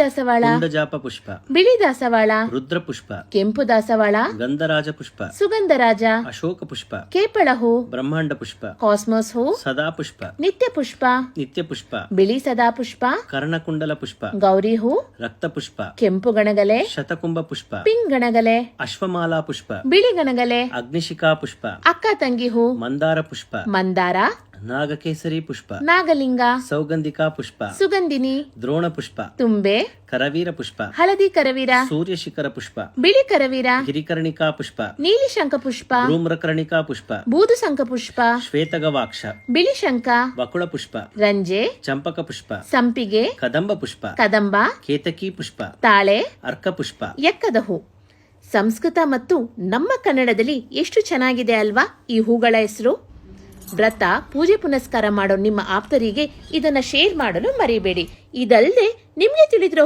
ದಾಸವಾಳ, ಕುಂಡಜಾಪ ಪುಷ್ಪ, ಬಿಳಿ ದಾಸವಾಳ, ರುದ್ರ ಪುಷ್ಪ, ಕೆಂಪು ದಾಸವಾಳ, ಗಂಧರಾಜ ಪುಷ್ಪ, ಸುಗಂಧರಾಜ, ಅಶೋಕ ಪುಷ್ಪ, ಕೇಪಳ ಹೂ, ಬ್ರಹ್ಮಾಂಡ ಪುಷ್ಪ, ಕಾಸ್ಮೋಸ್ ಹೂ, ಸದಾ ಪುಷ್ಪ, ನಿತ್ಯ ಪುಷ್ಪ, ನಿತ್ಯ ಪುಷ್ಪ, ಬಿಳಿ ಸದಾ ಪುಷ್ಪ, ಕರ್ಣಕುಂಡಲ ಪುಷ್ಪ, ಗೌರಿ ಹೂ, ರಕ್ತ ಪುಷ್ಪ, ಕೆಂಪು ಗಣಗಲೆ, ಶತಕುಂಭ ಪುಷ್ಪ, ಪಿಂಕ್ ಗಣಗಲೆ, ಅಶ್ವಮಾಲಾ ಪುಷ್ಪ, ಬಿಳಿ ಗಣಗಲೆ, ಅಗ್ನಿಶಿಖಾ ಪುಷ್ಪ, ಅಕ್ಕ ತಂಗಿ ಹೂ, ಮಂದಾರ ಪುಷ್ಪ, ಮಂದಾರ, ನಾಗಕೇಸರಿ ಪುಷ್ಪ, ನಾಗಲಿಂಗ, ಸೌಗಂಧಿಕಾ ಪುಷ್ಪ, ಸುಗಂಧಿನಿ, ದ್ರೋಣ ಪುಷ್ಪ, ತುಂಬೆ, ಕರವೀರ ಪುಷ್ಪ, ಹಳದಿ ಕರವೀರ, ಸೂರ್ಯಶಿಖರ ಪುಷ್ಪ, ಬಿಳಿ ಕರವೀರ, ಗಿರಿಕರ್ಣಿಕಾ ಪುಷ್ಪ, ನೀಲಿ ಶಂಖ ಪುಷ್ಪ, ಧೂಮ್ರಕರ್ಣಿಕಾ ಪುಷ್ಪ, ಬೂದು ಶಂಖ ಪುಷ್ಪ, ಶ್ವೇತಗವಾಕ್ಷ, ಬಿಳಿ ಶಂಖ, ವಕುಳ ಪುಷ್ಪ, ರಂಜೆ, ಚಂಪಕ ಪುಷ್ಪ, ಸಂಪಿಗೆ, ಕದಂಬ ಪುಷ್ಪ, ಕದಂಬ, ಕೇತಕಿ ಪುಷ್ಪ, ತಾಳೆ, ಅರ್ಕ ಪುಷ್ಪ. ಎಕ್ಕದ ಹೂ. ಸಂಸ್ಕೃತ ಮತ್ತು ನಮ್ಮ ಕನ್ನಡದಲ್ಲಿ ಎಷ್ಟು ಚೆನ್ನಾಗಿದೆ ಅಲ್ವಾ ಈ ಹೂಗಳ ಹೆಸರು. ವ್ರತ ಪೂಜೆ ಪುನಸ್ಕಾರ ಮಾಡೋ ನಿಮ್ಮ ಆಪ್ತರಿಗೆ ಇದನ್ನ ಶೇರ್ ಮಾಡಲು ಮರಿಬೇಡಿ. ಇದಲ್ಲದೆ ನಿಮ್ಗೆ ತಿಳಿದಿರೋ